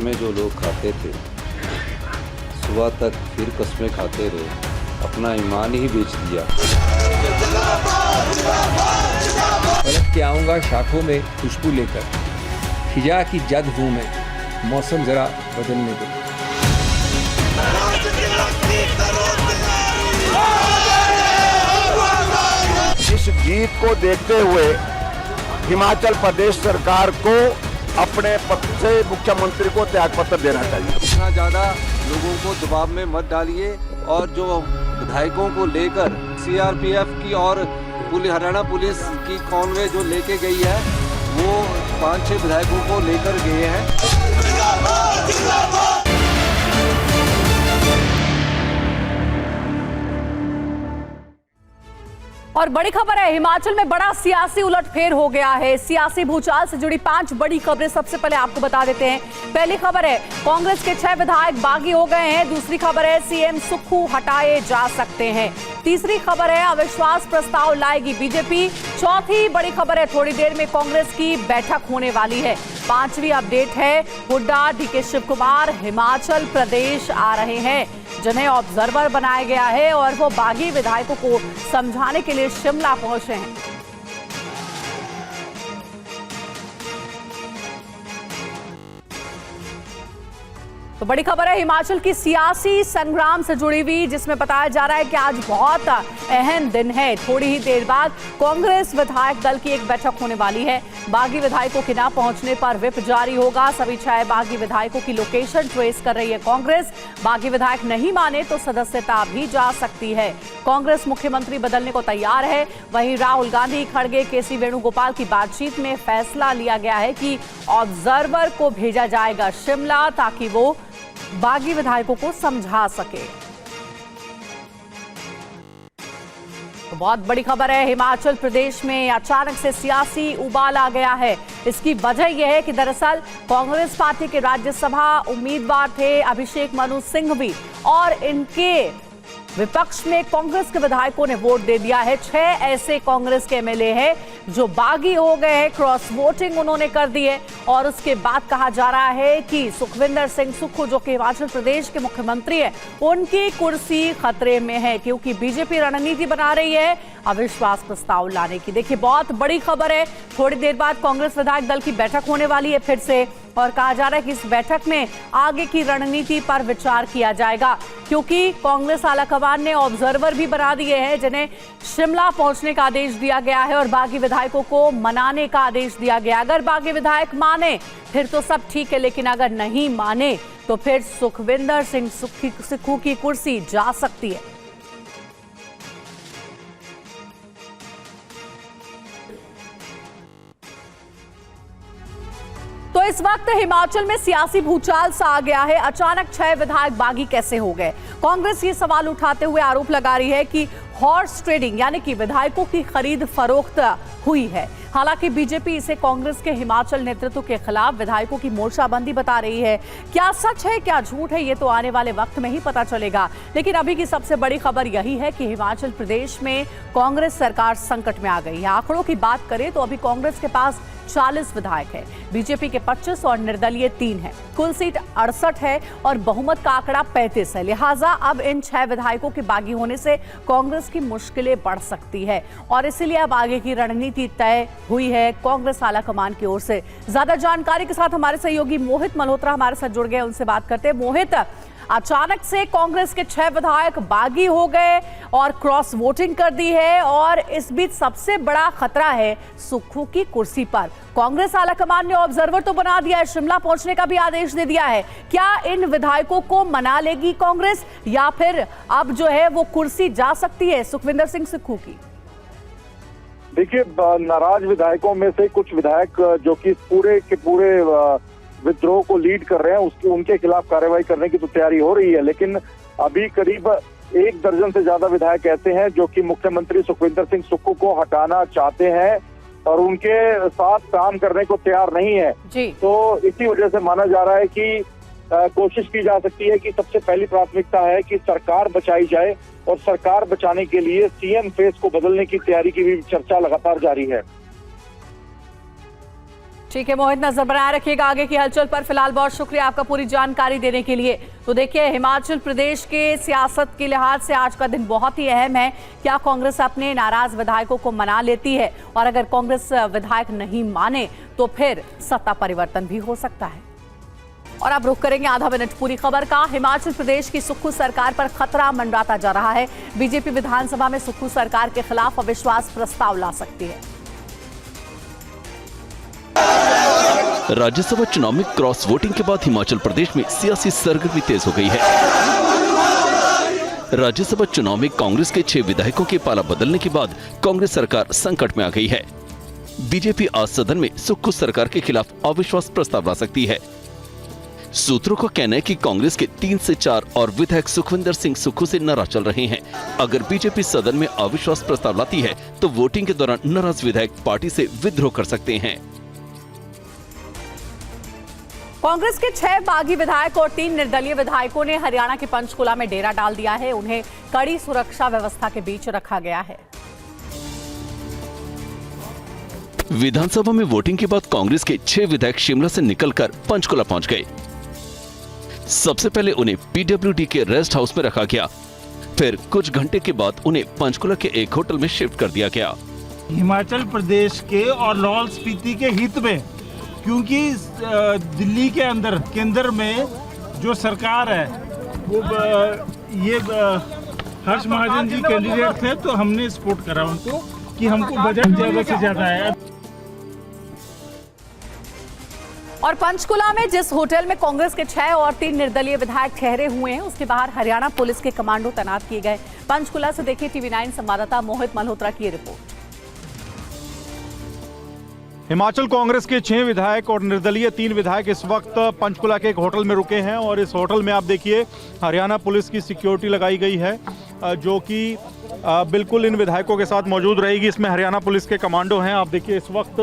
कस्में जो लोग खाते थे, सुबह तक फिर कस्में खाते रहे, अपना ईमान ही बेच दिया। पलट के आऊँगा शाखों में खुशबू लेकर, खिजा की जद हूँ मैं, मौसम जरा बदलने दो। इस जीत को देखते हुए हिमाचल प्रदेश सरकार को अपने पद से मुख्यमंत्री को त्यागपत्र देना चाहिए। इतना ज़्यादा लोगों को दबाव में मत डालिए और जो विधायकों को लेकर सीआरपीएफ की और हरियाणा पुलिस की कॉन्वे जो लेके गई है, वो 5-6 विधायकों को लेकर गए हैं। और बड़ी खबर है, हिमाचल में बड़ा सियासी उलटफेर हो गया है। सियासी भूचाल से जुड़ी 5 बड़ी खबरें सबसे पहले आपको बता देते हैं। पहली खबर है, कांग्रेस के 6 विधायक बागी हो गए हैं। दूसरी खबर है, सीएम सुक्खू हटाए जा सकते हैं। तीसरी खबर है, अविश्वास प्रस्ताव लाएगी बीजेपी। चौथी बड़ी खबर है, थोड़ी देर में कांग्रेस की बैठक होने वाली है। पांचवी अपडेट है, हुड्डा, डीके शिव कुमार हिमाचल प्रदेश आ रहे हैं, जिन्हें ऑब्जर्वर बनाया गया है और वो बागी विधायकों को समझाने के लिए शिमला पहुंचे हैं। तो बड़ी खबर है हिमाचल की सियासी संग्राम से जुड़ी हुई, जिसमें बताया जा रहा है कि आज बहुत अहम दिन है। थोड़ी ही देर बाद कांग्रेस विधायक दल की एक बैठक होने वाली है। बागी विधायकों के न पहुंचने पर व्हिप जारी होगा। सभी 6 बागी विधायकों की लोकेशन ट्रेस कर रही है कांग्रेस। बागी विधायक नहीं माने तो सदस्यता भी जा सकती है। कांग्रेस मुख्यमंत्री बदलने को तैयार है। वहीं राहुल गांधी, खड़गे, केसी वेणुगोपाल की बातचीत में फैसला लिया गया है कि ऑब्जर्वर को भेजा जाएगा शिमला, ताकि वो बागी विधायकों को समझा सके। तो बहुत बड़ी खबर है, हिमाचल प्रदेश में अचानक से सियासी उबाल आ गया है। इसकी वजह यह है कि दरअसल कांग्रेस पार्टी के राज्यसभा उम्मीदवार थे अभिषेक मनु सिंघवी, और इनके विपक्ष में कांग्रेस के विधायकों ने वोट दे दिया है। 6 ऐसे कांग्रेस के एमएलए हैं जो बागी हो गए हैं, क्रॉस वोटिंग उन्होंने कर दी है। और उसके बाद कहा जा रहा है कि सुखविंदर सिंह सुक्खू, जो कि हिमाचल प्रदेश के मुख्यमंत्री है, उनकी कुर्सी खतरे में है, क्योंकि बीजेपी रणनीति बना रही है अविश्वास प्रस्ताव लाने की। देखिए, बहुत बड़ी खबर है, थोड़ी देर बाद कांग्रेस विधायक दल की बैठक होने वाली है फिर से, और कहा जा रहा है कि इस बैठक में आगे की रणनीति पर विचार किया जाएगा, क्योंकि कांग्रेस आलाकमान ने ऑब्जर्वर भी बना दिए हैं, जिन्हें शिमला पहुंचने का आदेश दिया गया है और बागी विधायकों को मनाने का आदेश दिया गया। अगर बागी विधायक माने फिर तो सब ठीक है, लेकिन अगर नहीं माने तो फिर सुखविंदर सिंह सुक्खू की कुर्सी जा सकती है। तो इस वक्त हिमाचल में सियासी भूचाल सा आ गया है। अचानक 6 विधायक बागी कैसे हो गए? कांग्रेस ये सवाल उठाते हुए आरोप लगा रही है कि हॉर्स ट्रेडिंग, यानी कि विधायकों की खरीद फरोख्त हुई है। हालांकि बीजेपी इसे कांग्रेस के हिमाचल नेतृत्व के खिलाफ विधायकों की मोर्चाबंदी बता रही है। क्या सच है, क्या झूठ है, ये तो आने वाले वक्त में ही पता चलेगा। लेकिन अभी की सबसे बड़ी खबर यही है कि हिमाचल प्रदेश में कांग्रेस सरकार संकट में आ गई है। आंकड़ों की बात करें तो अभी कांग्रेस के पास 40 विधायक है, बीजेपी के 25 और निर्दलीय 3 है। कुल सीट 68 है और बहुमत का आंकड़ा 35 है। लिहाजा अब इन 6 विधायकों के बागी होने से कांग्रेस की मुश्किलें बढ़ सकती है, और इसीलिए अब आगे की रणनीति तय हुई है कांग्रेस आलाकमान की ओर से। ज्यादा जानकारी के साथ हमारे सहयोगी मोहित मल्होत्रा हमारे साथ जुड़ गए, उनसे बात करते हैं। मोहित, अचानक से कांग्रेस के 6 विधायक बागी हो गए और क्रॉस वोटिंग कर दी है, और इस बीच सबसे बड़ा खतरा है सुक्खू की कुर्सी पर। कांग्रेस आलाकमान ने ऑब्जर्वर तो बना दिया है, शिमला पहुंचने का भी आदेश दे दिया है। क्या इन विधायकों को मना लेगी कांग्रेस, या फिर अब जो है वो कुर्सी जा सकती है सुखविंदर सिंह सुक्खू की? देखिए, नाराज विधायकों में से कुछ विधायक जो कि पूरे के पूरे विद्रोह को लीड कर रहे हैं, उनके खिलाफ कार्रवाई करने की तो तैयारी हो रही है। लेकिन अभी करीब 1 दर्जन से ज्यादा विधायक ऐसे हैं जो कि मुख्यमंत्री सुखविंदर सिंह सुक्खू को हटाना चाहते हैं और उनके साथ काम करने को तैयार नहीं है जी। तो इसी वजह से माना जा रहा है कि कोशिश की जा सकती है कि सबसे पहली प्राथमिकता है कि सरकार बचाई जाए, और सरकार बचाने के लिए सीएम फेस को बदलने की तैयारी की भी चर्चा लगातार जारी है। ठीक है मोहित, नजर बनाए रखिएगा आगे की हलचल पर। फिलहाल बहुत शुक्रिया आपका पूरी जानकारी देने के लिए। तो देखिए, हिमाचल प्रदेश के सियासत के लिहाज से आज का दिन बहुत ही अहम है। क्या कांग्रेस अपने नाराज विधायकों को मना लेती है, और अगर कांग्रेस विधायक नहीं माने तो फिर सत्ता परिवर्तन भी हो सकता है। और अब रुख करेंगे आधा मिनट पूरी खबर का। हिमाचल प्रदेश की सुक्खू सरकार पर खतरा मंडराता जा रहा है। बीजेपी विधानसभा में सुक्खू सरकार के खिलाफ अविश्वास प्रस्ताव ला सकती है। राज्यसभा चुनाव में क्रॉस वोटिंग के बाद हिमाचल प्रदेश में सियासी सरगर्मी तेज हो गई है। राज्यसभा चुनाव में कांग्रेस के 6 विधायकों के पाला बदलने के बाद कांग्रेस सरकार संकट में आ गई है। बीजेपी आज सदन में सुक्खू सरकार के खिलाफ अविश्वास प्रस्ताव ला सकती है। सूत्रों का कहना है कि कांग्रेस के 3 से 4 और विधायक सुखविंदर सिंह सुक्खू से नाराज चल रहे हैं। अगर बीजेपी सदन में अविश्वास प्रस्ताव लाती है तो वोटिंग के दौरान नाराज विधायक पार्टी से विद्रोह कर सकते हैं। कांग्रेस के 6 बागी विधायक और 3 निर्दलीय विधायकों ने हरियाणा के पंचकुला में डेरा डाल दिया है। उन्हें कड़ी सुरक्षा व्यवस्था के बीच रखा गया है। विधानसभा में वोटिंग के बाद कांग्रेस के 6 विधायक शिमला से निकलकर पंचकुला पहुंच गए। सबसे पहले उन्हें पीडब्ल्यूडी के रेस्ट हाउस में रखा गया, फिर कुछ घंटे के बाद उन्हें पंचकुला के एक होटल में शिफ्ट कर दिया गया। हिमाचल प्रदेश के और लाहौल स्पीति के हित में, क्योंकि दिल्ली के अंदर केंद्र में जो सरकार है वो ये हर्ष महाजन जी कैंडिडेट थे, तो हमने सपोर्ट करा उनको कि हमको बजट ज्यादा से ज्यादा है। और पंचकुला में जिस होटल में कांग्रेस के 6 और 3 निर्दलीय विधायक ठहरे हुए हैं, उसके बाहर हरियाणा पुलिस के कमांडो तैनात किए गए। पंचकुला से देखिए TV9 संवाददाता मोहित मल्होत्रा की रिपोर्ट। हिमाचल कांग्रेस के 6 विधायक और निर्दलीय 3 विधायक इस वक्त पंचकुला के एक होटल में रुके हैं, और इस होटल में आप देखिए हरियाणा पुलिस की सिक्योरिटी लगाई गई है, जो कि बिल्कुल इन विधायकों के साथ मौजूद रहेगी। इसमें हरियाणा पुलिस के कमांडो हैं। आप देखिए इस वक्त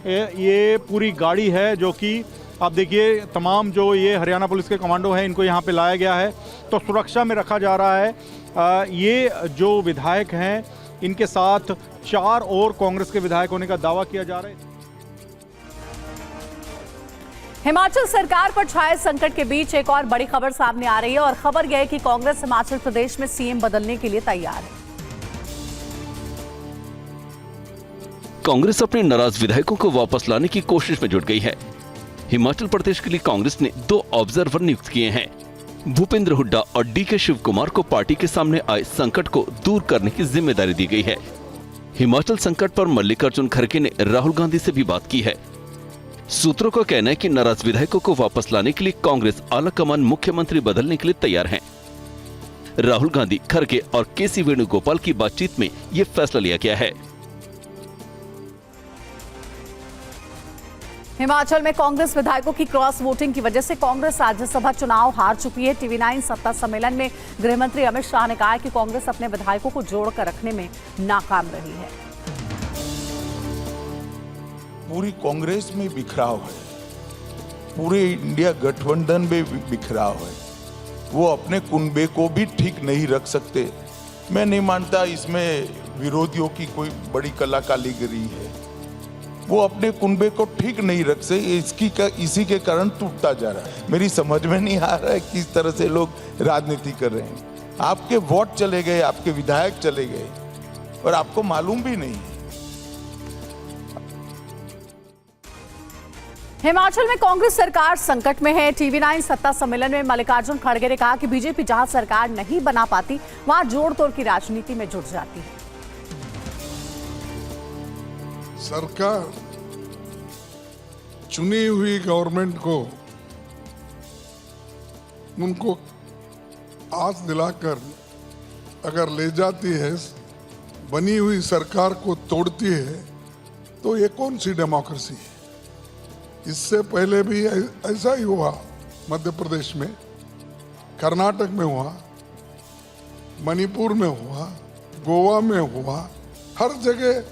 ये पूरी गाड़ी है, जो कि आप देखिए तमाम जो ये हरियाणा पुलिस के कमांडो हैं इनको यहाँ पे लाया गया है, तो सुरक्षा में रखा जा रहा है। ये जो विधायक हैं इनके साथ 4 और कांग्रेस के विधायक होने का दावा किया जा रहा है। हिमाचल सरकार पर छाए संकट के बीच एक और बड़ी खबर सामने आ रही है, और खबर यह है कि कांग्रेस हिमाचल प्रदेश में सीएम बदलने के लिए तैयार है। कांग्रेस अपने नाराज विधायकों को वापस लाने की कोशिश में जुट गई है। हिमाचल प्रदेश के लिए कांग्रेस ने 2 ऑब्जर्वर नियुक्त किए हैं। भूपेंद्र हुड्डा और डीके शिव कुमार को पार्टी के सामने आए संकट को दूर करने की जिम्मेदारी दी गई है। हिमाचल संकट पर मल्लिकार्जुन खड़गे ने राहुल गांधी से भी बात की है। सूत्रों का कहना है कि नाराज विधायकों को वापस लाने के लिए कांग्रेस आलाकमान मुख्यमंत्री बदलने के लिए तैयार है। राहुल गांधी, खड़गे और केसी वेणुगोपाल की बातचीत में यह फैसला लिया गया है। हिमाचल में कांग्रेस विधायकों की क्रॉस वोटिंग की वजह से कांग्रेस राज्यसभा चुनाव हार चुकी है। TV9 सत्ता सम्मेलन में गृह मंत्री अमित शाह ने कहा कि कांग्रेस अपने विधायकों को जोड़कर रखने में नाकाम रही है। पूरी कांग्रेस में बिखराव है, पूरे इंडिया गठबंधन में बिखराव है। वो अपने कुनबे को भी ठीक नहीं रख सकते। मैं नहीं मानता इसमें विरोधियों की कोई बड़ी कलाकारीगरी है। वो अपने कुनबे को ठीक नहीं रख सकते, इसी के कारण टूटता जा रहा है। मेरी समझ में नहीं आ रहा है किस तरह से लोग राजनीति कर रहे हैं। आपके वोट चले गए, आपके विधायक चले गए, और आपको मालूम भी नहीं है। हिमाचल में कांग्रेस सरकार संकट में है। TV9 सत्ता सम्मेलन में मल्लिकार्जुन खड़गे ने कहा कि बीजेपी जहां सरकार नहीं बना पाती, वहां जोड़ तोड़ की राजनीति में जुट जाती है। सरकार चुनी हुई गवर्नमेंट को उनको आस दिलाकर अगर ले जाती है, बनी हुई सरकार को तोड़ती है, तो ये कौन सी डेमोक्रेसी है? इससे पहले भी ऐसा ही हुआ। मध्य प्रदेश में, कर्नाटक में हुआ, मणिपुर में हुआ, गोवा में हुआ, हर जगह।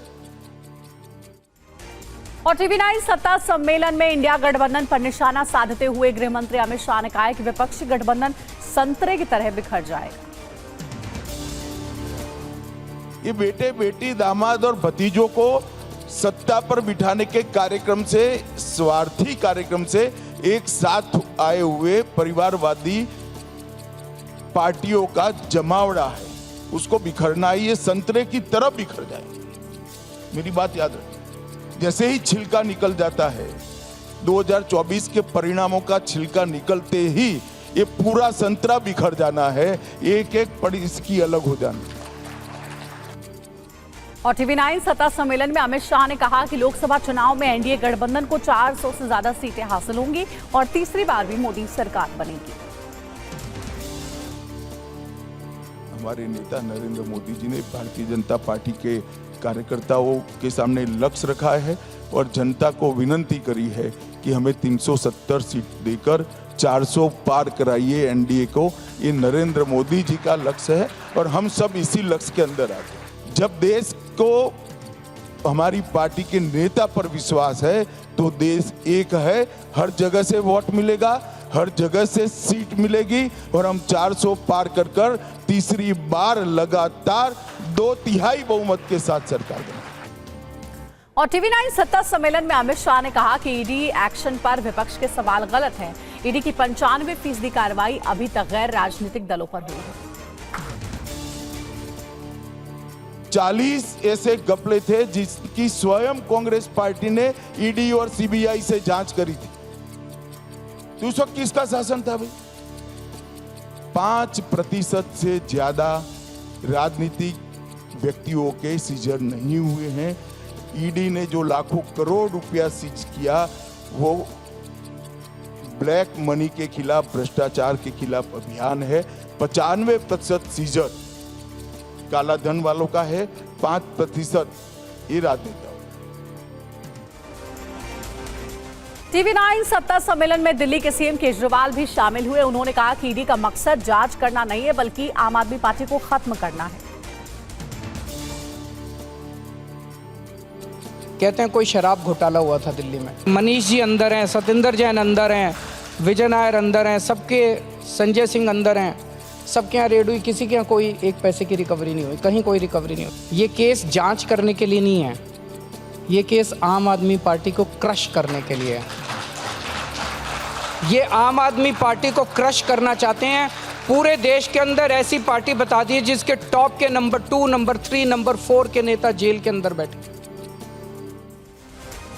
और TV9 सत्ता सम्मेलन में इंडिया गठबंधन पर निशाना साधते हुए गृह मंत्री अमित शाह ने कहा है कि विपक्षी गठबंधन संतरे की तरह बिखर जाएगा। ये बेटे बेटी, दामाद और भतीजों को सत्ता पर बिठाने के कार्यक्रम से, स्वार्थी कार्यक्रम से एक साथ आए हुए परिवारवादी पार्टियों का जमावड़ा है, उसको बिखरना है। ये संतरे की तरह बिखर जाए, मेरी बात याद रखिए। जैसे ही छिलका निकल जाता है, 2024 के परिणामों का छिलका निकलते ही ये पूरा संतरा बिखर जाना है, एक एक पड़ी इसकी अलग हो जानी। और TV9 सत्ता सम्मेलन में अमित शाह ने कहा कि लोकसभा चुनाव में एनडीए गठबंधन को 400 से ज्यादा सीटें हासिल होंगी और तीसरी बार भी मोदी सरकार बनेगी। हमारे नेता नरेंद्र मोदी जी ने भारतीय जनता पार्टी के कार्यकर्ताओं के सामने लक्ष्य रखा है और जनता को विनती करी है कि हमें 370 सीट देकर 400 पार कराइए एनडीए को। ये नरेंद्र मोदी जी का लक्ष्य है और हम सब इसी लक्ष्य के अंदर आ गए। जब देश को हमारी पार्टी के नेता पर विश्वास है तो देश एक है, हर जगह से वोट मिलेगा, हर जगह से सीट मिलेगी और हम 400 पार कर कर तीसरी बार लगातार 2/3 बहुमत के साथ सरकार बनाएंगे। और TV9 सत्ता सम्मेलन में अमित शाह ने कहा कि ईडी एक्शन पर विपक्ष के सवाल गलत हैं। ईडी की 95% कार्रवाई अभी तक गैर राजनीतिक दलों पर हुई है। 40 ऐसे घपले थे जिसकी स्वयं कांग्रेस पार्टी ने ईडी और सीबीआई से जांच करी थी। तो उस वक्त किसका शासन था भाई? 5% से ज्यादा राजनीतिक व्यक्तियों के सीजन नहीं हुए हैं। ईडी ने जो लाखों करोड़ रुपया सीज किया वो ब्लैक मनी के खिलाफ, भ्रष्टाचार के खिलाफ अभियान है। 95% सीजन काला धन वालों का है, 5% ये राजनेता। TV9 सत्ता सम्मेलन में दिल्ली के सीएम केजरीवाल भी शामिल हुए। उन्होंने कहा कि ईडी का मकसद जांच करना नहीं है बल्कि आम आदमी पार्टी को खत्म करना है। कहते हैं कोई शराब घोटाला हुआ था दिल्ली में, मनीष जी अंदर हैं, सतेंद्र जैन अंदर हैं, विजय नायर अंदर हैं, सबके, संजय सिंह अंदर हैं, सबके यहाँ रेड हुई, किसी के यहाँ कोई एक पैसे की रिकवरी नहीं हुई, कहीं कोई रिकवरी नहीं हुई। ये केस जांच करने के लिए नहीं है, ये केस आम आदमी पार्टी को क्रश करने के लिए है। ये आम आदमी पार्टी को क्रश करना चाहते हैं। पूरे देश के अंदर ऐसी पार्टी बता दी जिसके टॉप के नंबर 2, नंबर 3, नंबर 4 के नेता जेल के अंदर बैठे।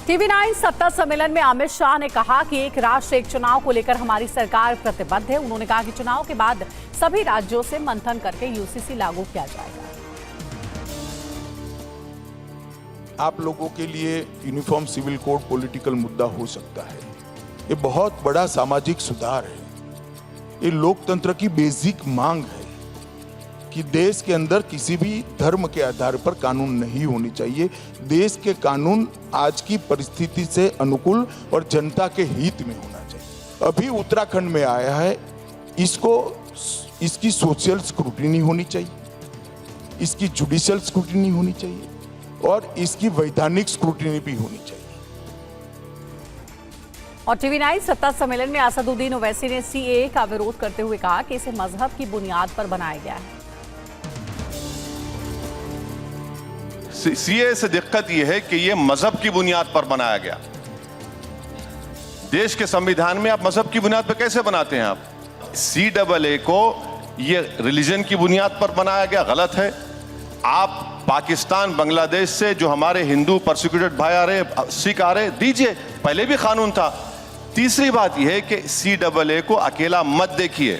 TV9 सत्ता सम्मेलन में अमित शाह ने कहा कि एक राष्ट्र एक चुनाव को लेकर हमारी सरकार प्रतिबद्ध है। उन्होंने कहा कि चुनाव के बाद सभी राज्यों से मंथन करके यूसीसी लागू किया जाएगा। आप लोगों के लिए यूनिफॉर्म सिविल कोड पॉलिटिकल मुद्दा हो सकता है, ये बहुत बड़ा सामाजिक सुधार है। ये लोकतंत्र की बेसिक मांग है कि देश के अंदर किसी भी धर्म के आधार पर कानून नहीं होने चाहिए। देश के कानून आज की परिस्थिति से अनुकूल और जनता के हित में होना चाहिए। अभी उत्तराखंड में आया है, इसकी सोशल स्क्रूटिनी होनी चाहिए, इसकी जुडिशियल स्क्रूटिनी होनी चाहिए और इसकी वैधानिक स्क्रूटिनी भी होनी चाहिए। और TV9 सत्ता सम्मेलन में असदुद्दीन ओवैसी ने CAA का विरोध करते हुए कहा कि इसे मजहब की बुनियाद पर बनाया गया है। CAA से दिक्कत यह है कि यह मजहब की बुनियाद पर बनाया गया। देश के संविधान में आप मजहब की बुनियाद पर कैसे बनाते हैं? आप CAA को यह रिलीजन की बुनियाद पर बनाया गया, गलत है। आप पाकिस्तान, बांग्लादेश से जो हमारे हिंदू परसिक्यूटेड भाई आ रहे, सिख आ रहे, दीजिए, पहले भी कानून था। तीसरी बात यह है कि CAA को अकेला मत देखिए,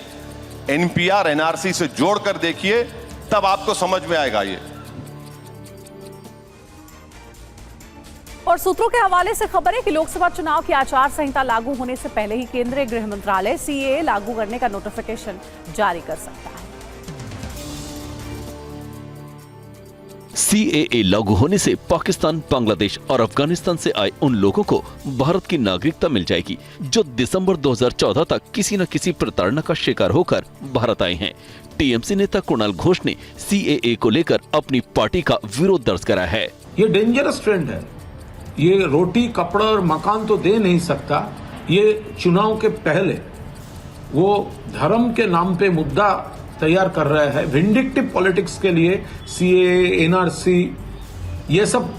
NPR, NRC से जोड़कर देखिए, तब आपको समझ में आएगा ये। और सूत्रों के हवाले से खबर है कि लोकसभा चुनाव की आचार संहिता लागू होने से पहले ही केंद्रीय गृह मंत्रालय CAA लागू करने का नोटिफिकेशन जारी कर सकता है। CAA लागू होने से पाकिस्तान, बांग्लादेश और अफगानिस्तान से आए उन लोगों को भारत की नागरिकता मिल जाएगी जो दिसंबर 2014 तक किसी न किसी प्रताड़ना का शिकार होकर भारत आए हैं। TMC नेता कुणाल घोष ने CAA को लेकर अपनी पार्टी का विरोध दर्ज करा है। ये डेंजरस ट्रेंड है। ये रोटी, कपड़ा और मकान तो दे नहीं सकता। ये चुनाव के पहले वो धर्म के नाम पे मुद्दा तैयार कर रहा है। विंडिक्टिव पॉलिटिक्स के लिए CAA, NRC ये सब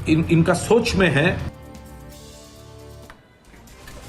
इनका सोच में है।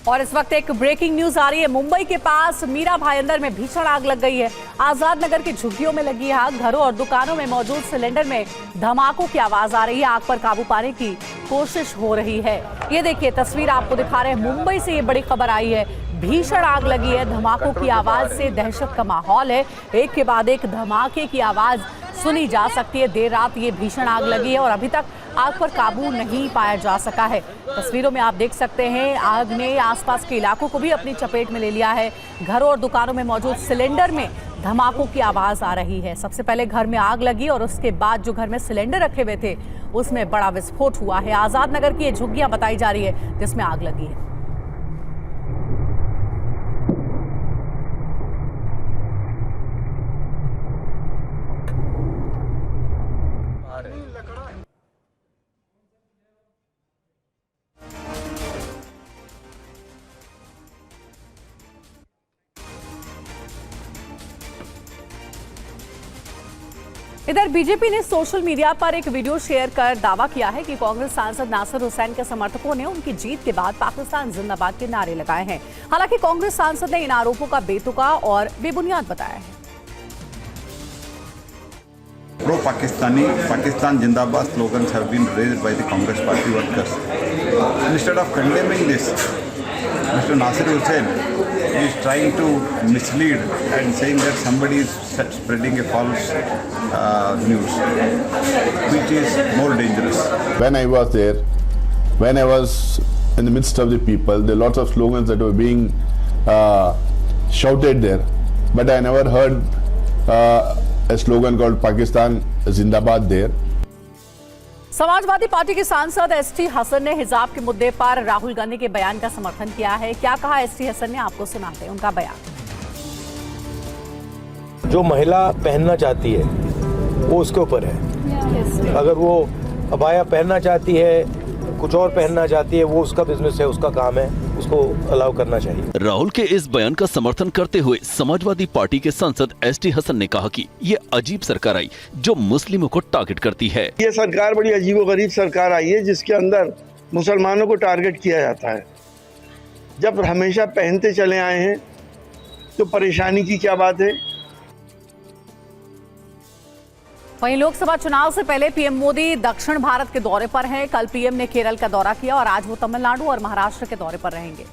और इस वक्त एक ब्रेकिंग न्यूज आ रही है। मुंबई के पास मीरा भाईंदर में भीषण आग लग गई है। आजाद नगर की झुग्गियों में लगी आग। घरों और दुकानों में मौजूद सिलेंडर में धमाकों की आवाज आ रही है। आग पर काबू पाने की कोशिश हो रही है। ये देखिए तस्वीर आपको दिखा रहे हैं। मुंबई से ये बड़ी खबर आई है। भीषण आग लगी है। धमाकों की आवाज से दहशत का माहौल है। एक के बाद एक धमाके की आवाज सुनी जा सकती है। देर रात ये भीषण आग लगी है और अभी तक आग पर काबू नहीं पाया जा सका है। तस्वीरों में आप देख सकते हैं आग ने आसपास के इलाकों को भी अपनी चपेट में ले लिया है। घरों और दुकानों में मौजूद सिलेंडर में धमाकों की आवाज आ रही है। सबसे पहले घर में आग लगी और उसके बाद जो घर में सिलेंडर रखे हुए थे उसमें बड़ा विस्फोट हुआ है। आजाद नगर की ये झुग्गियां बताई जा रही है जिसमें आग लगी है। इधर बीजेपी ने सोशल मीडिया पर एक वीडियो शेयर कर दावा किया है कि कांग्रेस सांसद नासिर हुसैन के समर्थकों ने उनकी जीत के बाद पाकिस्तान जिंदाबाद के नारे लगाए हैं। हालांकि कांग्रेस सांसद ने इन आरोपों का बेतुका और बेबुनियाद बताया है। Pro Pakistani, Pakistan Jindabad slogans have been raised by the Congress party workers. Instead of condemning this, Mr. Nasir Hussain is trying to mislead and saying that somebody is spreading a false news, which is more dangerous. When I was there, when I was in the midst of the people, there are lots of slogans that were being shouted there, but I never heard a slogan called Pakistan Zindabad there. Samajwadi party के सांसद ST Hasan ने हिजाब के मुद्दे पर राहुल गांधी के बयान का समर्थन किया है। क्या कहा एसटी हसन ने, आपको सुनाते हैं उनका बयान। जो महिला पहनना चाहती है वो उसके ऊपर है। अगर वो अबाया पहनना चाहती है, कुछ और पहनना चाहती है, वो उसका बिजनेस है, उसका काम है, उसको अलाउ करना चाहिए। राहुल के इस बयान का समर्थन करते हुए समाजवादी पार्टी के सांसद एसटी हसन ने कहा कि ये अजीब सरकार आई जो मुस्लिमों को टारगेट करती है। ये सरकार बड़ी अजीबोगरीब सरकार आई है जिसके अंदर मुसलमानों को टारगेट किया जाता है। जब हमेशा पहनते चले आए हैं तो परेशानी की क्या बात है। वहीं लोकसभा चुनाव से पहले पीएम मोदी दक्षिण भारत के दौरे पर हैं। कल पीएम ने केरल का दौरा किया और आज वो तमिलनाडु और महाराष्ट्र के दौरे पर रहेंगे।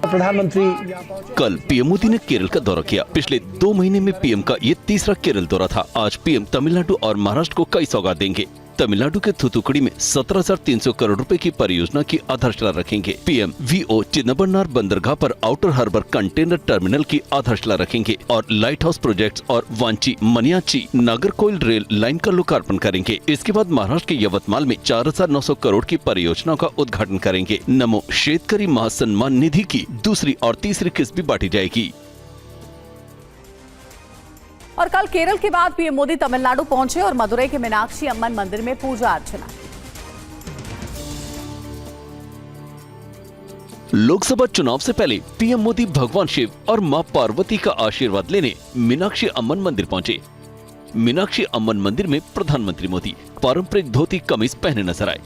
प्रधानमंत्री कल पीएम मोदी ने केरल का दौरा किया। पिछले 2 महीने में पीएम का ये तीसरा केरल दौरा था। आज पीएम तमिलनाडु और महाराष्ट्र को कई सौगात देंगे। तमिलनाडु के थूथुकुड़ी में 17,300 करोड़ रुपए की परियोजना की आधारशिला रखेंगे। पीएम वीओ चिदम्बरनार बंदरगाह पर आउटर हार्बर कंटेनर टर्मिनल की आधारशिला रखेंगे और लाइट हाउस प्रोजेक्ट्स और वांची मनियाची नागरकोइल रेल लाइन का लोकार्पण करेंगे। इसके बाद महाराष्ट्र के यवतमाल में 4,900 करोड़ की परियोजनाओं का उद्घाटन करेंगे। नमो शेतकरी महासम्मान निधि की दूसरी और तीसरी किस्त भी बांटी जाएगी। और कल केरल के बाद पीएम मोदी तमिलनाडु पहुंचे और मदुरई के मीनाक्षी अम्मन मंदिर में पूजा अर्चना की। लोकसभा चुनाव से पहले पीएम मोदी भगवान शिव और मां पार्वती का आशीर्वाद लेने मीनाक्षी अम्मन मंदिर पहुंचे। मीनाक्षी अम्मन मंदिर में प्रधानमंत्री मोदी पारंपरिक धोती कमीज पहने नजर आए।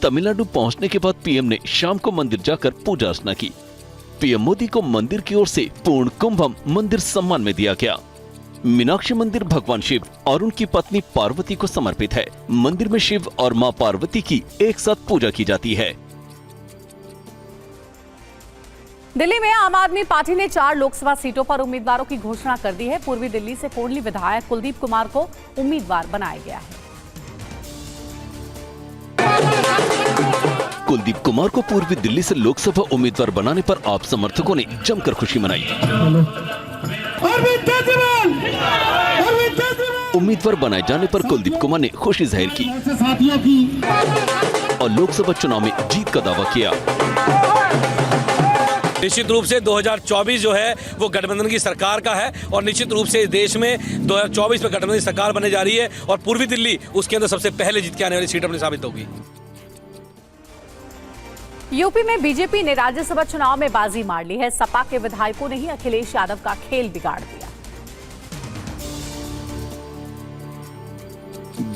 तमिलनाडु पहुंचने के बाद पीएम ने शाम को मंदिर जाकर पूजा अर्चना की। पीएम मोदी को मंदिर की ओर से पूर्ण कुंभम मंदिर सम्मान में दिया गया। मीनाक्षी मंदिर भगवान शिव और उनकी पत्नी पार्वती को समर्पित है। मंदिर में शिव और मां पार्वती की एक साथ पूजा की जाती है। दिल्ली में आम आदमी पार्टी ने 4 लोकसभा सीटों पर उम्मीदवारों की घोषणा कर दी है। पूर्वी दिल्ली से कोंडली विधायक कुलदीप कुमार को उम्मीदवार बनाया गया है। कुलदीप कुमार को पूर्वी दिल्ली से लोकसभा उम्मीदवार बनाने पर आप समर्थकों ने जमकर खुशी मनाई। उम्मीदवार बनाए जाने पर कुलदीप कुमार ने खुशी जाहिर की और लोकसभा चुनाव में जीत का दावा किया। निश्चित रूप से 2024 जो है वो गठबंधन की सरकार का है और निश्चित रूप से देश में 2024 में गठबंधन की सरकार बनने जा रही है और पूर्वी दिल्ली उसके अंदर सबसे पहले जीत के आने वाली सीट अपनी साबित होगी। यूपी में बीजेपी ने राज्यसभा चुनाव में बाजी मार ली है। सपा के विधायकों ने ही अखिलेश यादव का खेल बिगाड़ दिया।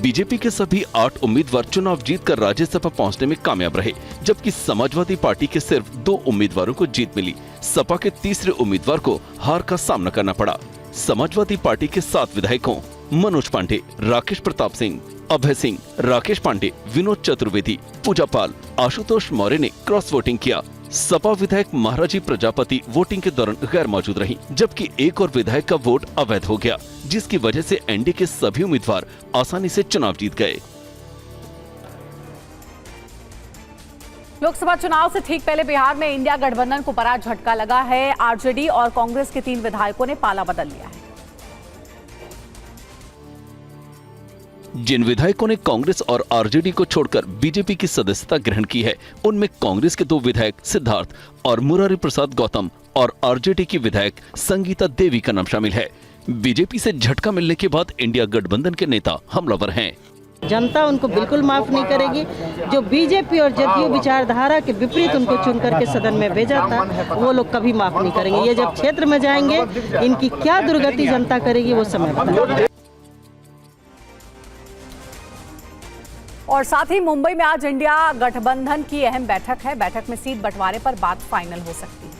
बीजेपी के सभी 8 उम्मीदवार चुनाव जीतकर राज्यसभा पहुंचने में कामयाब रहे, जबकि समाजवादी पार्टी के सिर्फ 2 उम्मीदवारों को जीत मिली। सपा के तीसरे उम्मीदवार को हार का सामना करना पड़ा। समाजवादी पार्टी के 7 विधायकों मनोज पांडे, राकेश प्रताप सिंह, अभय सिंह, राकेश पांडे, विनोद चतुर्वेदी, पूजा पाल, आशुतोष मौर्य ने क्रॉस वोटिंग किया। सपा विधायक महाराजी प्रजापति वोटिंग के दौरान गैर मौजूद रही, जबकि एक और विधायक का वोट अवैध हो गया, जिसकी वजह से एनडीए के सभी उम्मीदवार आसानी से चुनाव जीत गए। लोकसभा चुनाव से ठीक पहले बिहार में इंडिया गठबंधन को बड़ा झटका लगा है। आरजेडी और कांग्रेस के 3 विधायकों ने पाला बदल लिया है। जिन विधायकों ने कांग्रेस और आरजेडी को छोड़कर बीजेपी की सदस्यता ग्रहण की है, उनमें कांग्रेस के 2 विधायक सिद्धार्थ और मुरारी प्रसाद गौतम और आरजेडी की विधायक संगीता देवी का नाम शामिल है। बीजेपी से झटका मिलने के बाद इंडिया गठबंधन के नेता हमलावर हैं। जनता उनको बिल्कुल माफ नहीं करेगी। जो बीजेपी और जदयू विचारधारा के विपरीत उनको चुन करके सदन में भेजा था, वो लोग कभी माफ नहीं करेंगे। ये जब क्षेत्र में जाएंगे, इनकी क्या दुर्गति जनता करेगी वो समय बताएगा। और साथ ही मुंबई में आज इंडिया गठबंधन की अहम बैठक है। बैठक में सीट बंटवारे पर बात फाइनल हो सकती है।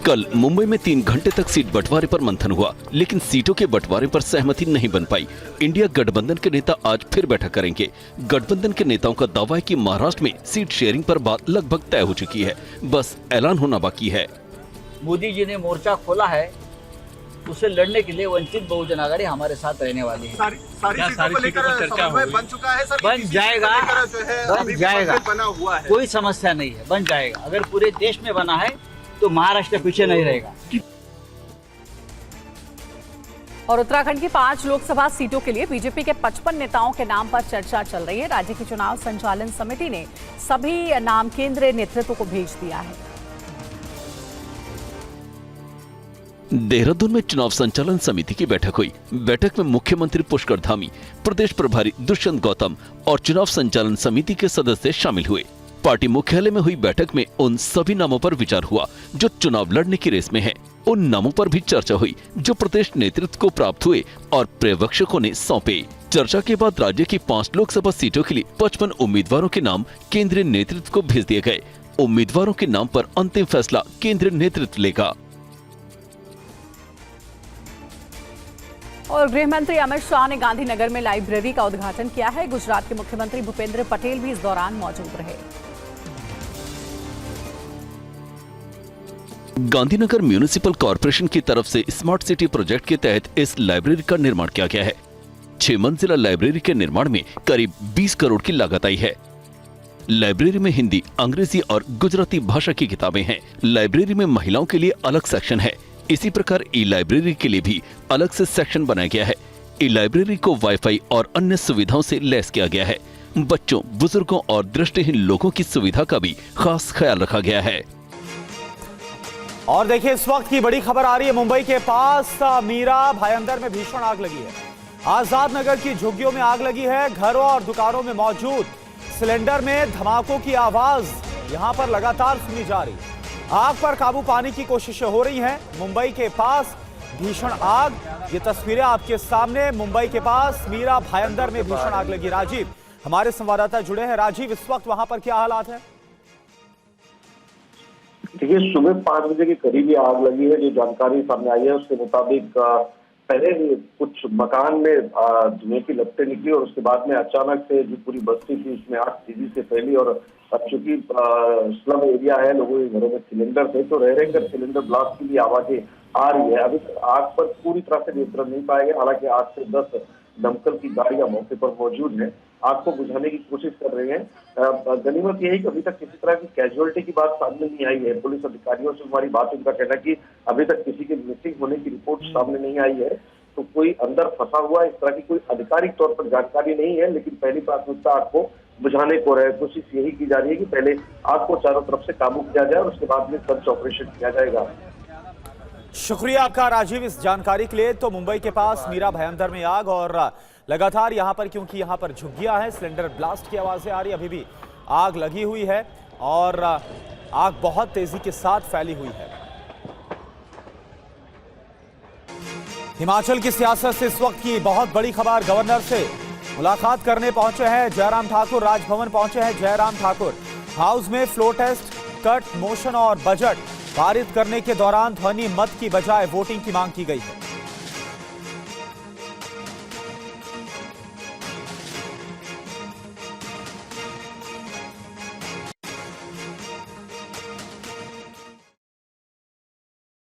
कल मुंबई में 3 घंटे तक सीट बंटवारे पर मंथन हुआ, लेकिन सीटों के बंटवारे पर सहमति नहीं बन पाई। इंडिया गठबंधन के नेता आज फिर बैठक करेंगे। गठबंधन के नेताओं का दावा है कि महाराष्ट्र में सीट शेयरिंग पर बात लगभग तय हो चुकी है, बस ऐलान होना बाकी है। मोदी जी ने मोर्चा खोला है, उसे लड़ने के लिए वंचित बहुजन आघाड़ी हमारे साथ रहने वाली है। सारी सीटों पर चर्चा बन चुका है सर, बन जाएगा, बन जाएगा, बना हुआ है, कोई समस्या नहीं है, बन जाएगा। अगर पूरे देश में बना है तो महाराष्ट्र पीछे नहीं रहेगा। और उत्तराखंड की 5 लोकसभा सीटों के लिए बीजेपी के 55 नेताओं के नाम पर चर्चा चल रही है। राज्य की चुनाव संचालन समिति ने सभी नाम केंद्रीय नेतृत्व को भेज दिया है। देहरादून में चुनाव संचालन समिति की बैठक हुई। बैठक में मुख्यमंत्री पुष्कर धामी, प्रदेश प्रभारी दुष्यंत गौतम और चुनाव संचालन समिति के सदस्य शामिल हुए। पार्टी मुख्यालय में हुई बैठक में उन सभी नामों पर विचार हुआ जो चुनाव लड़ने की रेस में हैं। उन नामों पर भी चर्चा हुई जो प्रदेश नेतृत्व को प्राप्त हुए और पर्यवेक्षकों ने सौंपे। चर्चा के बाद राज्य की 5 लोकसभा सीटों के लिए 55 उम्मीदवारों के नाम केंद्रीय नेतृत्व को भेज दिए गए। उम्मीदवारों के नाम पर अंतिम फैसला केंद्रीय नेतृत्व लेगा। और गृह मंत्री अमित शाह ने गांधीनगर में लाइब्रेरी का उद्घाटन किया है। गुजरात के मुख्यमंत्री भूपेंद्र पटेल भी इस दौरान मौजूद रहे। गांधीनगर म्यूनिसिपल कॉर्पोरेशन की तरफ से स्मार्ट सिटी प्रोजेक्ट के तहत इस लाइब्रेरी का निर्माण किया गया है। 6 मंजिला लाइब्रेरी के निर्माण में करीब 20 करोड़ की लागत आई है। लाइब्रेरी में हिंदी, अंग्रेजी और गुजराती भाषा की किताबें हैं। लाइब्रेरी में महिलाओं के लिए अलग सेक्शन है। इसी प्रकार ई लाइब्रेरी के लिए भी अलग से सेक्शन बनाया गया है। ई लाइब्रेरी को वाईफाई और अन्य सुविधाओं से लैस किया गया है। बच्चों, बुजुर्गों और दृष्टिहीन लोगों की सुविधा का भी खास ख्याल रखा गया है। और देखिए, इस वक्त की बड़ी खबर आ रही है। मुंबई के पास मीरा भायंदर में भीषण आग लगी है। आजाद नगर की झुग्गियों में आग लगी है। घरों और दुकानों में मौजूद सिलेंडर में धमाकों की आवाज यहां पर लगातार सुनी जा रही है। आग पर काबू पाने की कोशिशें हो रही हैं। मुंबई के पास भीषण आग, ये तस्वीरें आपके सामने। मुंबई के पास मीरा भायंदर में भीषण आग लगी। राजीव, हमारे संवाददाता जुड़े हैं। राजीव, इस वक्त वहां पर क्या हालात है? देखिए, सुबह 5 बजे के करीब ये आग लगी है। जो जानकारी सामने आई है उसके मुताबिक पहले कुछ मकान में धुएं की लपटें निकली और उसके बाद में अचानक से जो पूरी बस्ती थी उसमें आग तेजी से फैली। और चूंकि स्लम एरिया है, लोगों के घरों में सिलेंडर थे, तो रह रहकर सिलेंडर ब्लास्ट की भी आवाजें आ रही है। अभी तक आग पर पूरी तरह से नियंत्रण नहीं पाया गया। हालांकि 8 से 10 दमकल की गाड़ियां मौके पर मौजूद है, आग को बुझाने की कोशिश कर रहे हैं। गनीमत यही कि अभी तक किसी तरह की कैजुअलिटी की बात सामने नहीं आई है। पुलिस अधिकारियों से हमारी बात, उनका कहना कि अभी तक किसी के मिसिंग होने की रिपोर्ट सामने नहीं आई है। तो कोई अंदर फंसा हुआ इस तरह की कोई आधिकारिक तौर पर जानकारी नहीं है, लेकिन पहली प्राथमिकता आग को बुझाने को रहे। कोशिश यही की जा रही है कि पहले आग को चारों तरफ से काबू किया जाए और उसके बाद में सर्च ऑपरेशन किया जाएगा। शुक्रिया आपका राजीव इस जानकारी के लिए। तो मुंबई के पास मीरा भायंदर में आग और लगातार यहां पर, क्योंकि यहां पर झुग्गियां हैं, सिलेंडर ब्लास्ट की आवाजें आ रही, अभी भी आग लगी हुई है और आग बहुत तेजी के साथ फैली हुई है। हिमाचल की सियासत से इस वक्त की बहुत बड़ी खबर। गवर्नर से मुलाकात करने पहुंचे हैं जयराम ठाकुर। राजभवन पहुंचे हैं जयराम ठाकुर। हाउस में फ्लो टेस्ट, कट, मोशन और बजट पारित करने के दौरान ध्वनि मत की बजाय वोटिंग की मांग की गई है।